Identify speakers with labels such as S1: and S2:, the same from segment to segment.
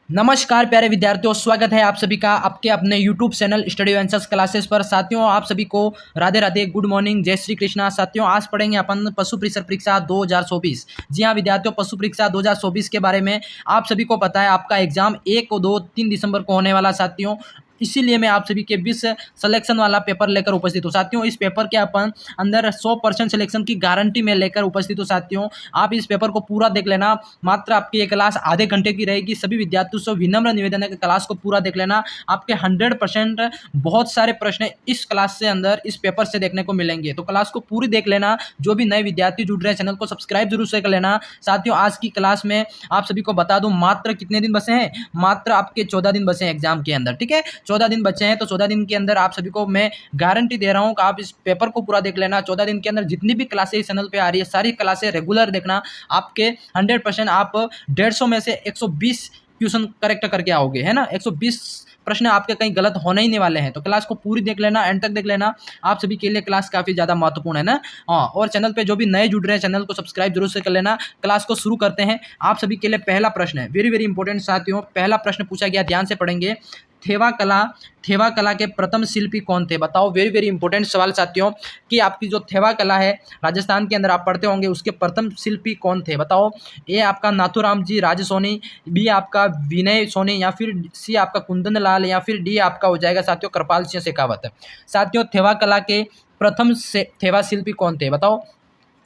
S1: नमस्कार प्यारे विद्यार्थियों, स्वागत है आप सभी का आपके अपने YouTube channel study answers classes पर। साथियों, आप सभी को राधे राधे, गुड मॉर्निंग, जय श्री कृष्णा। साथियों, आज पढ़ेंगे अपन पशु परिसर परीक्षा 2024। जी हाँ विद्यार्थियों, पशु परीक्षा 2024 के बारे में आप सभी को पता है आपका एग्जाम 1, 2, 3 दिसंबर को होने वाला। साथियों, इसीलिए मैं आप सभी के बीच सिलेक्शन वाला पेपर लेकर उपस्थित हूँ। साथियों, इस पेपर के अपन अंदर 100% सिलेक्शन की गारंटी में लेकर उपस्थित हूँ। साथियों, आप इस पेपर को पूरा देख लेना। मात्र आपकी ये क्लास आधे घंटे की रहेगी। सभी विद्यार्थियों से विनम्र निवेदन है कि क्लास को पूरा देख लेना। आपके 100% बहुत सारे प्रश्न इस क्लास से अंदर इस पेपर से देखने को मिलेंगे, तो क्लास को पूरी देख लेना। जो भी नए विद्यार्थी जुड़ रहे हैं, चैनल को सब्सक्राइब जरूर से कर लेना। साथियों, आज की क्लास में आप सभी को बता दूं, मात्र कितने दिन बचे हैं? मात्र आपके 14 दिन बचे हैं एग्जाम के अंदर। ठीक है, 14 दिन बचे हैं, तो 14 दिन के अंदर आप सभी को मैं गारंटी दे रहा हूं कि आप इस पेपर को पूरा देख लेना। 14 दिन के अंदर जितनी भी क्लासें इस चैनल पे आ रही है, सारी क्लासें रेगुलर देखना। आपके 100% आप 150 में से 120 क्वेश्चन करेक्ट करके आओगे, है ना। 120 प्रश्न आपके कहीं गलत होने ही नहीं वाले हैं, तो क्लास को पूरी देख लेना, एंड तक देख लेना। आप सभी के लिए क्लास काफी ज्यादा महत्वपूर्ण है ना। हाँ, और चैनल पे जो भी नए जुड़ रहे हैं, चैनल को सब्सक्राइब जरूर से कर लेना। क्लास को शुरू करते हैं। आप सभी के लिए पहला प्रश्न है, वेरी वेरी इंपॉर्टेंट। साथियों, पहला प्रश्न पूछा गया, ध्यान से पढ़ेंगे। थेवा कला के प्रथम शिल्पी कौन थे? बताओ, वेरी वेरी इंपॉर्टेंट सवाल साथियों, कि आपकी जो थेवा कला है राजस्थान के अंदर आप पढ़ते होंगे, उसके प्रथम शिल्पी कौन थे? बताओ। ए आपका नाथूराम जी राज सोनी, बी आपका विनय सोनी, या फिर सी आपका कुंदन लाल, या फिर डी आपका हो जाएगा साथियों कृपाल सिंह शेखावत। साथियों, थेवा कला के प्रथम से थेवा शिल्पी कौन थे? बताओ।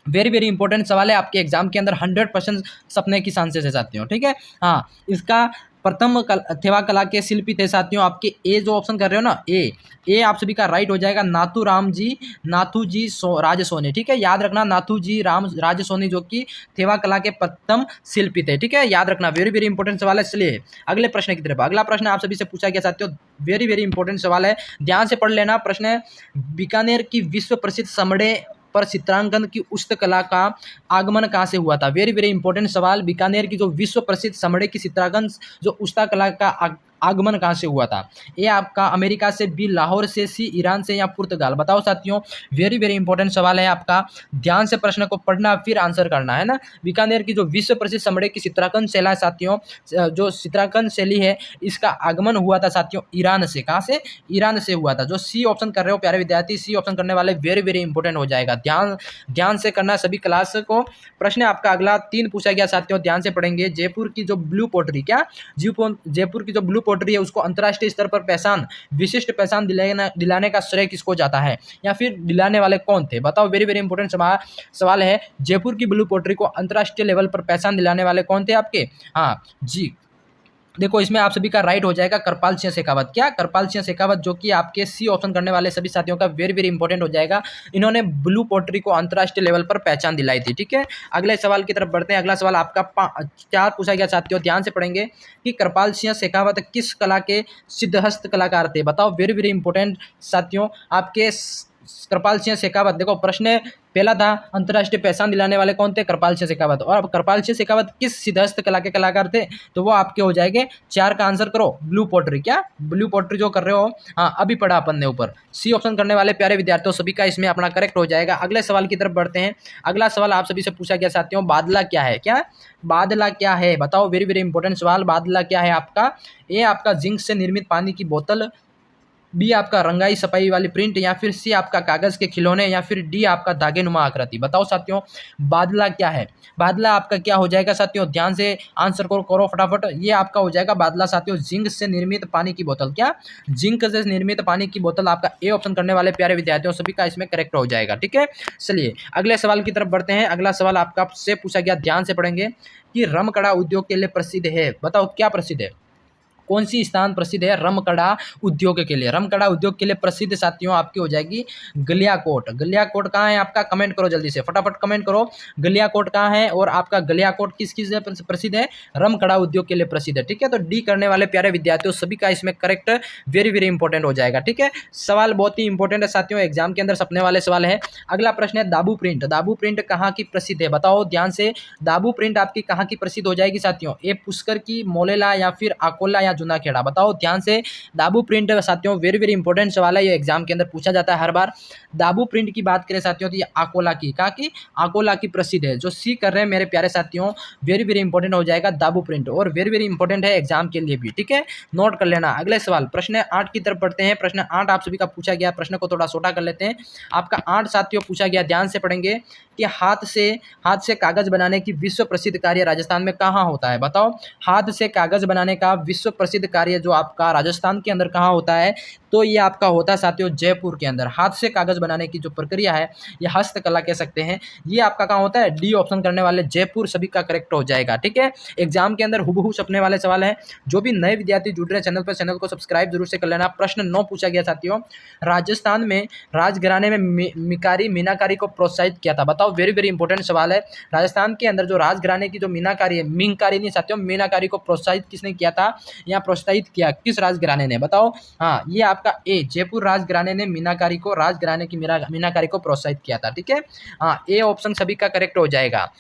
S1: वेरी वेरी इंपॉर्टेंट सवाल है, आपके एग्जाम के अंदर 100% सपने की चांसेस है साथियों। ठीक है, हाँ, इसका प्रथम थेवा कला के शिल्पी थे साथियों आपके ए, जो ऑप्शन कर रहे हो ना, ए आप सभी का राइट हो जाएगा। नाथू जी राज सोनी। ठीक है, याद रखना, नाथू जी राज सोनी जो कि थेवा कला के प्रथम शिल्पी थे। ठीक है, याद रखना, वेरी वेरी इंपॉर्टेंट सवाल है। इसलिए अगले प्रश्न की तरफ। अगला प्रश्न आप सभी से पूछा गया साथियों, वेरी वेरी इंपॉर्टेंट सवाल है, ध्यान से पढ़ लेना। प्रश्न है, बीकानेर की विश्व प्रसिद्ध समड़े पर चित्रांकन की उक्त कला का आगमन कहाँ से हुआ था? वेरी वेरी इंपॉर्टेंट सवाल। बीकानेर की जो विश्व प्रसिद्ध समड़े की चित्रांकन जो उस्ता कला का आगमन कहाँ से हुआ था? ए आपका अमेरिका से, बी लाहौर से, सी ईरान से, या पुर्तगाल। बताओ साथियों, वेरी वेरी इंपॉर्टेंट सवाल है आपका। ध्यान से प्रश्न को पढ़ना, फिर आंसर करना, है ना। बीकानेर की जो विश्व प्रसिद्ध समड़े की चित्रांकन शैला साथियों, जो चित्रांकन शैली है, इसका आगमन हुआ था साथियों ईरान से। कहाँ से? ईरान से हुआ था। जो सी ऑप्शन कर रहे हो प्यारे विद्यार्थी, सी ऑप्शन करने वाले वेरी वेरी इंपॉर्टेंट हो जाएगा। ध्यान से करना सभी क्लास को। प्रश्न आपका अगला 3 पूछा गया साथियों, ध्यान से पढ़ेंगे। जयपुर की जो ब्लू पोटरी, क्या जयपुर की जो ब्लू पोटरी है, उसको अंतर्राष्ट्रीय स्तर पर विशिष्ट पहचान दिलाने का श्रेय किसको जाता है, या फिर दिलाने वाले कौन थे? बताओ, वेरी वेरी इंपॉर्टेंट सवाल है। जयपुर की ब्लू पोटरी को अंतर्राष्ट्रीय लेवल पर पहचान दिलाने वाले कौन थे आपके? हाँ जी, देखो, इसमें आप सभी का राइट हो जाएगा कृपाल सिंह शेखावत। क्या? कृपाल सिंह शेखावत, जो कि आपके सी ऑप्शन करने वाले सभी साथियों का वेरी वेरी इंपॉर्टेंट हो जाएगा। इन्होंने ब्लू पोट्री को अंतर्राष्ट्रीय लेवल पर पहचान दिलाई थी। ठीक है, अगले सवाल की तरफ बढ़ते हैं। अगला सवाल आपका 4 पूछा गया साथियों, ध्यान से पढ़ेंगे कि कृपाल सिंह शेखावत किस कला के सिद्धहस्त कलाकार थे? बताओ, वेरी वेरी इंपॉर्टेंट साथियों, आपके कृपाल सिंह शेखावत। देखो, प्रश्न पहला था अंतर्राष्ट्रीय पहचान दिलाने वाले कौन थे? कृपाल सिंह शेखावत। और अब कृपाल सिंह शेखावत किस सिद्धहस्त कला के कलाकार थे? तो वो आपके हो जाएंगे 4 का आंसर करो, ब्लू पोट्री। क्या? ब्लू पोट्री जो कर रहे हो, हाँ, अभी पढ़ा अपन ने ऊपर। सी ऑप्शन करने वाले प्यारे विद्यार्थियों सभी का इसमें अपना करेक्ट हो जाएगा। अगले सवाल की तरफ बढ़ते हैं। अगला सवाल आप सभी से पूछा गया साथियों, बादला क्या है? क्या? बादला क्या है? बताओ, वेरी वेरी इंपॉर्टेंट सवाल। बादला क्या है आपका? ए आपका जिंक से निर्मित पानी की बोतल, बी आपका रंगाई सफाई वाली प्रिंट, या फिर सी आपका कागज के खिलौने, या फिर डी आपका धागे नुमा आकृति। बताओ साथियों, बादला क्या है? बादला आपका क्या हो जाएगा साथियों? ध्यान से आंसर करो फटाफट। ये आपका हो जाएगा बादला साथियों जिंक से निर्मित पानी की बोतल। क्या? जिंक से निर्मित पानी की बोतल आपका ए ऑप्शन करने वाले प्यारे विद्यार्थियों सभी का इसमें करेक्ट हो जाएगा। ठीक है, चलिए अगले सवाल की तरफ बढ़ते हैं। अगला सवाल आपका से पूछा गया, ध्यान से पढ़ेंगे, कि रमकड़ा उद्योग के लिए प्रसिद्ध है। बताओ, क्या प्रसिद्ध है? कौन सी स्थान प्रसिद्ध है रमकड़ा उद्योग के लिए? रमकड़ा उद्योग के लिए प्रसिद्ध साथियों आपकी हो जाएगी गलियाकोट। गलियाकोट कहाँ है आपका? कमेंट करो जल्दी से, फटाफट कमेंट करो, गलियाकोट कहाँ है? और आपका गलियाकोट किस किस से प्रसिद्ध है? रमकड़ा उद्योग के लिए प्रसिद्ध है। ठीक है, तो डी करने वाले प्यारे विद्यार्थियों सभी का इसमें करेक्ट वेरी वेरी इंपॉर्टेंट हो जाएगा। ठीक है, सवाल बहुत ही इंपॉर्टेंट है साथियों, एग्जाम के अंदर सपने वाले सवाल है। अगला प्रश्न है, दाबू प्रिंट। दाबू प्रिंट कहाँ की प्रसिद्ध है? बताओ ध्यान से, दाबू प्रिंट आपकी कहाँ की प्रसिद्ध हो जाएगी साथियों? ए पुष्कर की, मोलेला, या फिर अकोला, या जूनाखेड़ा। बताओ ध्यान से, दाबू प्रिंट साथियों वेरी वेरी इंपॉर्टेंट सवाल है, ये एग्जाम के अंदर पूछा जाता है हर बार। दाबू प्रिंट की बात करें साथियों तो ये अकोला की, कहा कि अकोला की प्रसिद्ध है। जो सी कर रहे हैं मेरे प्यारे साथियों, वेरी वेरी इंपॉर्टेंट हो जाएगा दाबू प्रिंट, और वेरी वेरी इंपॉर्टेंट है एग्जाम के लिए भी, ठीक है, नोट कर लेना। अगले सवाल प्रश्न 8 की तरफ बढ़ते हैं। प्रश्न 8 आप सभी का पूछा गया, प्रश्न को थोड़ा छोटा कर लेते हैं। आपका 8 साथियों पूछा गया, ध्यान से पढ़ेंगे कि हाथ से कागज बनाने की विश्व प्रसिद्ध कार्य राजस्थान में कहाँ होता है। बताओ, हाथ से कागज बनाने का विश्व प्रसिद्ध कार्य जो आपका राजस्थान के अंदर कहाँ होता है, तो ये आपका होता है साथियों जयपुर के अंदर। हाथ से कागज बनाने की जो प्रक्रिया है, ये हस्तकला कह सकते हैं, ये आपका कहाँ होता है, डी ऑप्शन करने वाले जयपुर सभी का करेक्ट हो जाएगा, ठीक है। एग्जाम के अंदर हुबहू छपने वाले सवाल है। जो भी नए विद्यार्थी जुड़ रहे हैं चैनल पर, चैनल को सब्सक्राइब जरूर से कर लेना। प्रश्न 9 पूछा गया साथियों, राजस्थान में राजघराने में मीनाकारी को प्रोत्साहित किया था। बताओ, वेरी वेरी इंपॉर्टेंट सवाल है। राजस्थान के अंदर जो राजघराने की जो मीनाकारी है, मीनकारी नहीं साथियों, मीनाकारी को प्रोत्साहित किसने किया था, या प्रोत्साहित किया किस राजघराने ने। बताओ, हाँ ये आपका ए, जयपुर राजघराने ने मीनाकारी को, राजघराने की मीनाकारी को प्रोत्साहित किया था, ठीक है। हाँ, ए ऑप्शन सभी का करेक्ट हो जाएगा।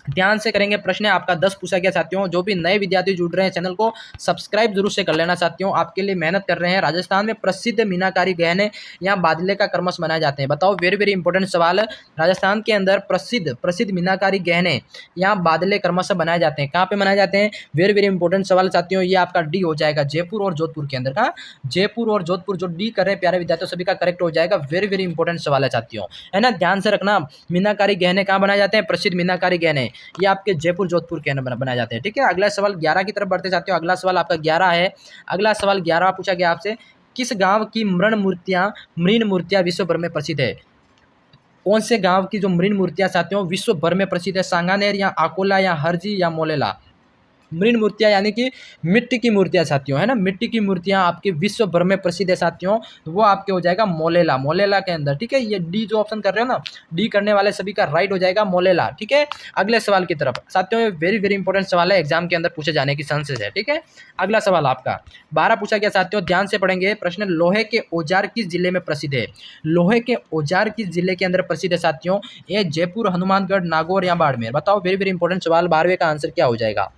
S1: ध्यान से करेंगे। प्रश्न आपका 10 पूछा गया साथियों। जो भी नए विद्यार्थी जुड़ रहे हैं चैनल को सब्सक्राइब जरूर से कर लेना साथियों, आपके लिए मेहनत कर रहे हैं। राजस्थान में प्रसिद्ध मीनाकारी गहने यहाँ बादले का क्रमश बनाए जाते हैं। बताओ, वेरी वेरी इंपॉर्टेंट सवाल है। राजस्थान के अंदर प्रसिद्ध मीनाकारी गहने यहाँ बादले क्रमश बनाए जाते हैं। कहाँ पे बनाए जाते हैं, वेरी वेरी इंपॉर्टेंट सवाल साथियों। ये आपका डी हो जाएगा, जयपुर और जोधपुर के अंदर। कहाँ, जयपुर और जोधपुर, जो डी कर रहे हैं प्यारे विद्यार्थियों सभी का करेक्ट हो जाएगा। वेरी वेरी इंपॉर्टेंट सवाल है साथियों, है ना। ध्यान से रखना, मीनाकारी गहने कहाँ बनाए जाते हैं, प्रसिद्ध मीनाकारी गहने ये आपके जयपुर जोधपुर के अंदर बनाए जाते हैं, ठीक है। अगला सवाल 11 की तरफ बढ़ते जाते हो। अगला सवाल आपका 11 है। अगला सवाल 11 पूछा गया आपसे, किस गांव की मृण मूर्तियां विश्व भर में प्रसिद्ध है। कौन से गांव की जो मृण मूर्तियां साथियों विश्व भर में प्रसिद्ध है, सांगानेर या अकोला या हरजी या मोलेला। मृण मूर्तियां यानी कि मिट्टी की मूर्तियां साथियों, है ना, मिट्टी की मूर्तियां आपके विश्व भर में प्रसिद्ध है साथियों, वो आपके हो जाएगा मोलेला के अंदर, ठीक है। ये डी जो ऑप्शन कर रहे हो ना, डी करने वाले सभी का राइट हो जाएगा मोलेला, ठीक है। अगले सवाल की तरफ साथियों, ये वेरी वेरी इंपॉर्टेंट सवाल है, एग्जाम के अंदर पूछे जाने की चांसेस है, ठीक है। अगला सवाल आपका 12 पूछा गया साथियों, ध्यान से पढ़ेंगे। प्रश्न, लोहे के औजार किस जिले में प्रसिद्ध है। लोहे के औजार किस जिले के अंदर प्रसिद्ध है साथियों, ये जयपुर, हनुमानगढ़, नागौर या बाड़मेर। बताओ, वेरी वेरी इंपॉर्टेंट सवाल, 12वें का आंसर क्या हो जाएगा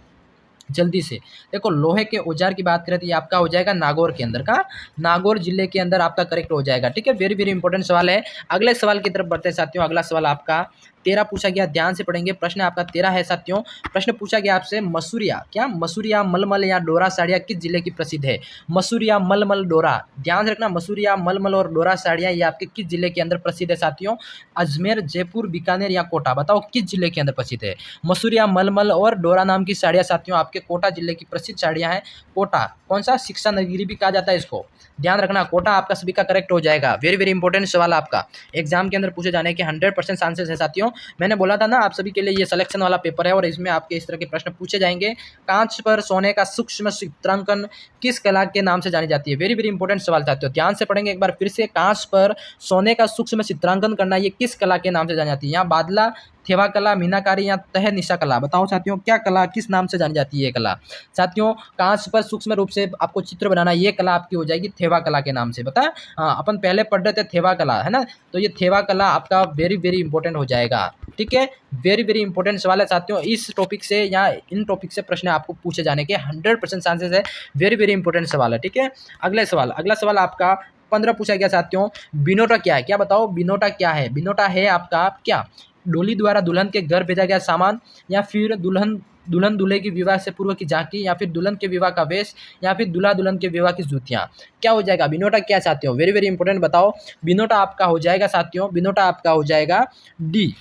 S1: जल्दी से। देखो, लोहे के औजार की बात करें तो ये आपका हो जाएगा नागौर के अंदर। का नागौर जिले के अंदर आपका करेक्ट हो जाएगा, ठीक है। वेरी वेरी इंपॉर्टेंट सवाल है। अगले सवाल की तरफ बढ़ते हैं साथियों। अगला सवाल आपका 13 पूछा गया, ध्यान से पढ़ेंगे। प्रश्न आपका 13 है साथियों। प्रश्न पूछा गया आपसे, मसूरिया मलमल या डोरा साड़ियाँ किस जिले की प्रसिद्ध है। मसूरिया मलमल डोरा, ध्यान से रखना, मसूरिया मलमल और डोरा साड़ियाँ ये आपके किस जिले के अंदर प्रसिद्ध है साथियों, अजमेर, जयपुर, बीकानेर या कोटा। बताओ, किस जिले के अंदर प्रसिद्ध है। मसूरिया मलमल और डोरा नाम की साड़ियाँ साथियों आपके कोटा जिले की प्रसिद्ध साड़ियाँ हैं। कोटा कौन सा, शिक्षा नगरी भी कहा जाता है इसको, ध्यान रखना। कोटा आपका सभी का करेक्ट हो जाएगा। वेरी वेरी इंपॉर्टेंट सवाल आपका एग्जाम के अंदर पूछे जाने के 100% चांसेस है साथियों। मैंने बोला था ना, आप सभी के लिए ये सिलेक्शन वाला पेपर है और इसमें आपके इस तरह के प्रश्न पूछे जाएंगे। कांच पर सोने का सूक्ष्म चित्रांकन किस कला के नाम से जानी जाती है। वेरी वेरी इंपॉर्टेंट सवाल साथियों, ध्यान से पढ़ेंगे एक बार फिर से। कांच पर सोने का सूक्ष्म चित्रांकन करना ये किस कला के नाम से जानी जाती है। यहाँ बादला, थेवा कला, मीनाकारी या तह निशा कला। बताओ साथियों, क्या कला किस नाम से जानी जाती है ये कला साथियों। कांच पर सूक्ष्म रूप से आपको चित्र बनाना, ये कला आपकी हो जाएगी थेवा कला के नाम से। पता है, हाँ, अपन पहले पढ़ रहे थे थेवा कला, है ना, तो ये थेवा कला आपका वेरी वेरी इंपॉर्टेंट हो जाएगा, ठीक है। वेरी वेरी इंपॉर्टेंट सवाल है साथियों। इस टॉपिक से या इन टॉपिक से प्रश्न आपको पूछे जाने के 100% चांसेस है। वेरी वेरी इंपॉर्टेंट सवाल है, ठीक है। अगला सवाल आपका 15 पूछा गया साथियों, बिनोटा क्या है। क्या बताओ, बिनोटा क्या है। बिनोटा है आपका क्या, डोली द्वारा दुल्हन के घर भेजा गया सामान, या फिर दुल्हन दूल्हे की विवाह से पूर्व की झांकी, या फिर दुल्हन के विवाह का वेश, या फिर दूल्हा दुल्हन के विवाह की जूतियां। क्या हो जाएगा, बिनोटा क्या चाहते हो। वेरी वेरी इंपॉर्टेंट बताओ, बिनोटा आपका हो जाएगा साथियों, बिनोटा आपका हो जाएगा डी,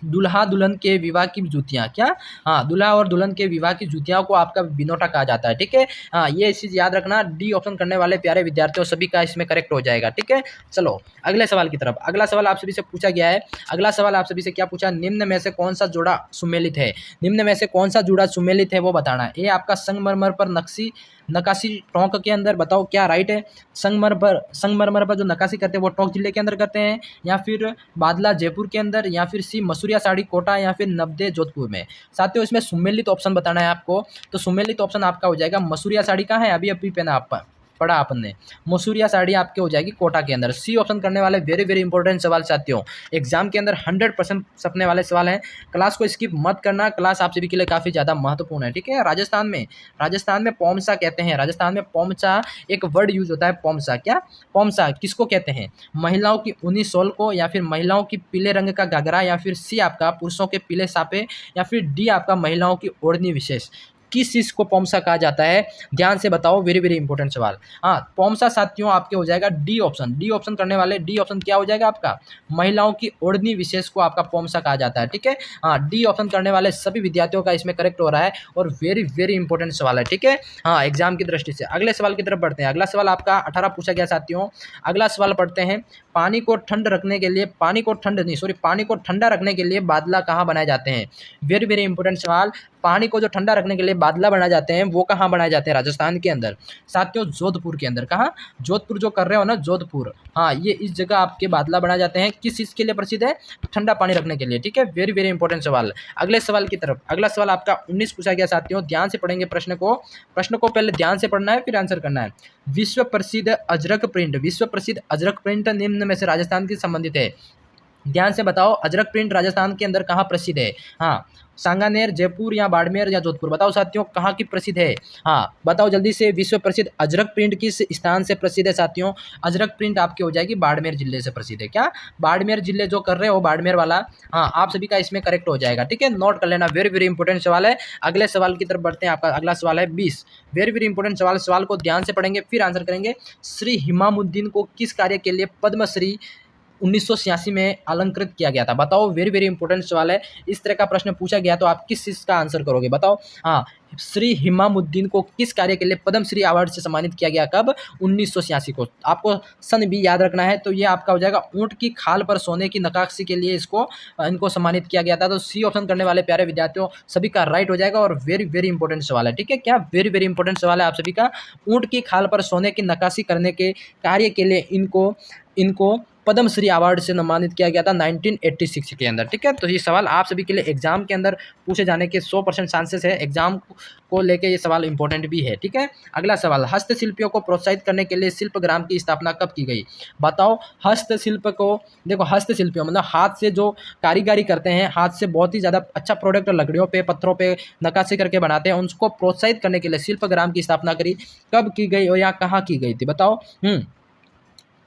S1: दूल्हा दुल्हन के विवाह की जूतियाँ। क्या, हाँ, दूल्हा और दुल्हन के विवाह की जूतियाँ को आपका बिनोटा कहा जाता है, ठीक है। हाँ, ये चीज़ याद रखना, डी ऑप्शन करने वाले प्यारे विद्यार्थियों सभी का इसमें करेक्ट हो जाएगा, ठीक है। चलो अगले सवाल की तरफ। अगला सवाल आप सभी से पूछा गया है। अगला सवाल आप सभी से क्या पूछा, निम्न में से कौन सा जोड़ा सुमेलित है। निम्न में से कौन सा जोड़ा सुमेलित है वो बताना है। ये आपका संगमरमर पर नकाशी टोंक के अंदर, बताओ क्या राइट है। संगमरमर पर जो नकाशी करते हैं वो टोंक जिले के अंदर करते हैं, या फिर बादला जयपुर के अंदर, या फिर सी मसूरिया साड़ी कोटा, या फिर नवदे जोधपुर में। साथियों, इसमें सुमेलित ऑप्शन बताना है आपको, तो सुमेलित ऑप्शन आपका हो जाएगा मसूरिया साड़ी। कहाँ है, अभी अभी पहना आप पढ़ा आपने। मसूरिया साड़ी आपके हो जाएगी कोटा के अंदर। सी ऑप्शन करने वाले वेरी वेरी इंपॉर्टेंट सवाल साथियों, एग्जाम के अंदर 100% सपने वाले सवाल हैं। क्लास को स्किप मत करना, क्लास आप सभी के लिए काफ़ी ज़्यादा महत्वपूर्ण है। ठीक है, राजस्थान में पोमसा कहते हैं, राजस्थान में पोमसा एक वर्ड यूज होता है। पोमसा क्या, पोमसा किसको कहते हैं? महिलाओं की ऊनी शॉल को, या फिर महिलाओं की पीले रंग का घाघरा, या फिर सी आपका पुरुषों के पीले साफे, या फिर डी आपका महिलाओं की ओढ़नी विशेष। किस चीज़ को पोमसा कहा जाता है? ध्यान से बताओ, वेरी वेरी इंपॉर्टेंट सवाल। हाँ, पोमसा साथियों आपके हो जाएगा डी ऑप्शन। डी ऑप्शन करने वाले, डी ऑप्शन क्या हो जाएगा आपका? महिलाओं की ओढ़नी विशेष को आपका पोमसा कहा जाता है। ठीक है, हाँ, डी ऑप्शन करने वाले सभी विद्यार्थियों का इसमें करेक्ट हो रहा है और वेरी वेरी इंपॉर्टेंट सवाल है। ठीक है, हाँ, एग्जाम की दृष्टि से। अगले सवाल की तरफ बढ़ते हैं। अगला सवाल आपका 18 पूछा गया साथियों। अगला सवाल पढ़ते हैं। पानी को ठंडा रखने के लिए बादला कहाँ बनाए जाते हैं? वेरी वेरी इंपॉर्टेंट सवाल। पानी को जो ठंडा रखने के लिए बादला बनाए जाते हैं वो कहाँ बनाए जाते हैं? राजस्थान के अंदर साथियों, जोधपुर के अंदर। कहाँ? जोधपुर जो कर रहे हो ना, जोधपुर, हाँ, ये इस जगह आपके बादला बनाए जाते हैं। किस चीज़ के लिए प्रसिद्ध है? ठंडा पानी रखने के लिए। ठीक है, वेरी वेरी इंपॉर्टेंट सवाल। अगले सवाल की तरफ। अगला सवाल आपका 19 पूछा गया साथियों। ध्यान से पढ़ेंगे प्रश्न को पहले ध्यान से पढ़ना है, फिर आंसर करना है। विश्व प्रसिद्ध अजरक प्रिंट निम्न में से राजस्थान की संबंधित है। ध्यान से बताओ, अजरक प्रिंट राजस्थान के अंदर कहाँ प्रसिद्ध है? हाँ, सांगानेर, जयपुर या बाड़मेर या जोधपुर? बताओ साथियों, कहाँ की प्रसिद्ध है? हाँ, बताओ जल्दी से। विश्व प्रसिद्ध अजरक प्रिंट किस स्थान से प्रसिद्ध है साथियों? अजरक प्रिंट आपकी हो जाएगी बाड़मेर जिले से प्रसिद्ध है। क्या? बाड़मेर जिले जो कर रहे हो, बाड़मेर वाला, हाँ, आप सभी का इसमें करेक्ट हो जाएगा। ठीक है, नोट कर लेना, वेरी वेरी इंपॉर्टेंट सवाल है। अगले सवाल की तरफ बढ़ते हैं। आपका अगला सवाल है 20। वेरी वेरी इंपॉर्टेंट सवाल को ध्यान से पढ़ेंगे, फिर आंसर करेंगे। श्री हिमामुद्दीन को किस कार्य के लिए पद्मश्री 1986 में अलंकृत किया गया था? बताओ, वेरी वेरी इंपॉर्टेंट सवाल है। इस तरह का प्रश्न पूछा गया तो आप किस चीज़ का आंसर करोगे? बताओ। हाँ, श्री हिमामुद्दीन को किस कार्य के लिए पद्मश्री अवार्ड से सम्मानित किया गया? कब? 1986 को। आपको सन भी याद रखना है। तो ये आपका हो जाएगा ऊँट की खाल पर सोने की नक्काशी के लिए इनको सम्मानित किया गया था। तो सी ऑप्शन करने वाले प्यारे विद्यार्थियों सभी का राइट हो जाएगा और वेरी वेरी इंपॉर्टेंट सवाल है। ठीक है, क्या? वेरी वेरी इंपॉर्टेंट सवाल है आप सभी का। ऊँट की खाल पर सोने की नक्काशी करने के कार्य के लिए इनको पद्मश्री अवार्ड से सम्मानित किया गया था 1986 के अंदर। ठीक है, तो ये सवाल आप सभी के लिए एग्जाम के अंदर पूछे जाने के 100% चांसेस है। एग्जाम को लेके ये सवाल इंपॉर्टेंट भी है। ठीक है, अगला सवाल। हस्तशिल्पियों को प्रोत्साहित करने के लिए शिल्पग्राम की स्थापना कब की गई? बताओ। हस्तशिल्प को देखो, हस्तशिल्पियों मतलब हाथ से जो कारीगरी करते हैं, हाथ से बहुत ही ज़्यादा अच्छा प्रोडक्ट लकड़ियों पे, पत्थरों पे नक्काशी करके बनाते हैं, उनको प्रोत्साहित करने के लिए शिल्पग्राम की स्थापना कब की गई और या कहाँ की गई थी? बताओ।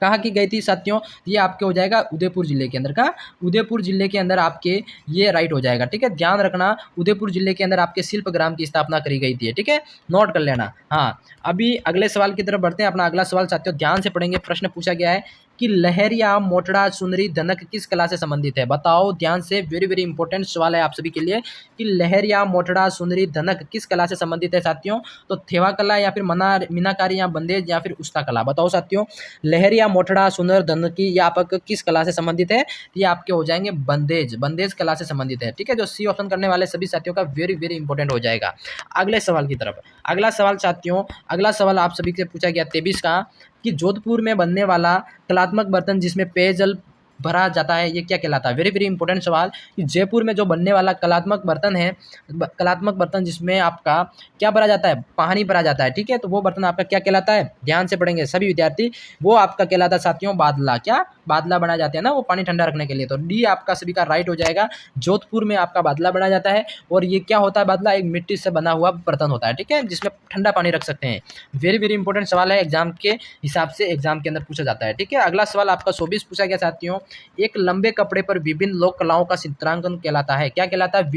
S1: कहाँ की गई थी साथियों? ये आपके हो जाएगा उदयपुर जिले के अंदर। कहाँ? उदयपुर जिले के अंदर आपके ये राइट हो जाएगा। ठीक है, ध्यान रखना, उदयपुर जिले के अंदर आपके शिल्पग्राम की स्थापना करी गई थी। ठीक है, नोट कर लेना। हाँ, अभी अगले सवाल की तरफ बढ़ते हैं। अपना अगला सवाल साथियों ध्यान से पढ़ेंगे। प्रश्न पूछा गया है कि लहरिया, मोटड़ा, सुनरी, धनक किस कला से संबंधित है? बताओ ध्यान से, वेरी वेरी इंपॉर्टेंट सवाल है आप सभी के लिए कि लहरिया, मोटड़ा, सुनरी, धनक किस कला से संबंधित है साथियों? तो थेवा कला या फिर मीनाकारी या बंदेज या फिर उस्ता कला? बताओ साथियों, लहरिया, मोटड़ा, सुनर, धनकी या आपका किस कला से संबंधित है? ये आपके हो जाएंगे बंदेज कला से संबंधित है। ठीक है, जो सी ऑप्शन करने वाले सभी साथियों का वेरी वेरी इंपॉर्टेंट हो जाएगा। अगले सवाल की तरफ। अगला सवाल साथियों, अगला सवाल आप सभी से पूछा गया 23 का कि जोधपुर में बनने वाला कलात्मक बर्तन जिसमें पेयजल भरा जाता है, ये क्या कहलाता है? वेरी वेरी इंपॉर्टेंट सवाल कि जयपुर में जो बनने वाला कलात्मक बर्तन जिसमें आपका क्या भरा जाता है? पानी भरा जाता है। ठीक है, तो वो बर्तन आपका क्या कहलाता है? ध्यान से पढ़ेंगे सभी विद्यार्थी। वो आपका कहलाता है साथियों बादला। क्या? बादला बनाया जाता है ना, वो पानी ठंडा रखने के लिए। तो डी आपका सभी का राइट हो जाएगा। जोधपुर में आपका बादला बनाया जाता है और ये क्या होता है? बादला एक मिट्टी से बना हुआ बर्तन होता है। ठीक है, जिसमें ठंडा पानी रख सकते हैं। वेरी वेरी इंपॉर्टेंट सवाल है, एग्जाम के हिसाब से एग्जाम के अंदर पूछा जाता है। ठीक है, अगला सवाल आपका 24 पूछा गया साथियों। एक लंबे कपड़े पर विभिन्न लोक कलाओं का चित्रांकन कहलाता है। क्या कहलाता है?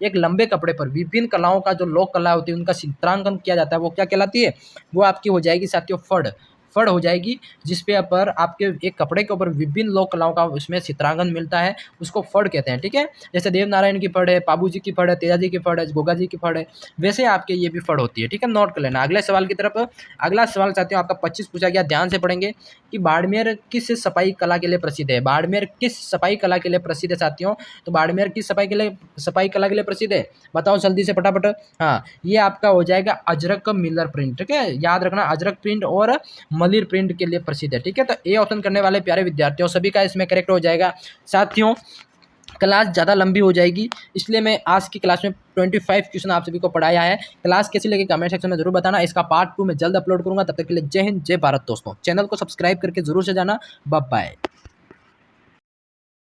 S1: एक लंबे कपड़े पर विभिन्न कलाओं का जो लोक कला होती है उनका चित्रांकन किया जाता है, वो क्या कहलाती है? वो आपकी हो जाएगी साथियों फड़ हो जाएगी, जिसपे पर आपके एक कपड़े के ऊपर विभिन्न लोक कलाओं का उसमें चित्रांकन मिलता है, उसको फड़ कहते हैं। ठीक है, जैसे देवनारायण की फड़ है, पाबू जी की फड़ है, तेजा जी की फड़ है, गोगा जी की फड़ है, वैसे आपके ये भी फड़ होती है। ठीक है, नोट कर लेना। अगले सवाल की तरफ। अगला सवाल साथियों आपका 25 पूछा गया, ध्यान से पढ़ेंगे कि बाड़मेर किस सफाई कला के लिए प्रसिद्ध है? बाड़मेर किस सफाई कला के लिए प्रसिद्ध है साथियों? तो बाड़मेर किस सफाई कला के लिए प्रसिद्ध है? बताओ जल्दी से फटाफट। हाँ, ये आपका हो जाएगा अजरक मिलर प्रिंट। ठीक है, याद रखना, अजरक प्रिंट और मलिर प्रिंट के लिए प्रसिद्ध है। ठीक है, तो ए ऑप्शन करने वाले प्यारे विद्यार्थियों सभी का इसमें करेक्ट हो जाएगा साथियों। क्लास ज़्यादा लंबी हो जाएगी, इसलिए मैं आज की क्लास में 25 क्वेश्चन आप सभी को पढ़ाया है। क्लास कैसी लगी कमेंट सेक्शन में जरूर बताना। इसका पार्ट 2 मैं जल्द अपलोड करूंगा। तब तक के लिए जय हिंद, जय भारत दोस्तों। चैनल को सब्सक्राइब करके जरूर से जाना। Bye bye.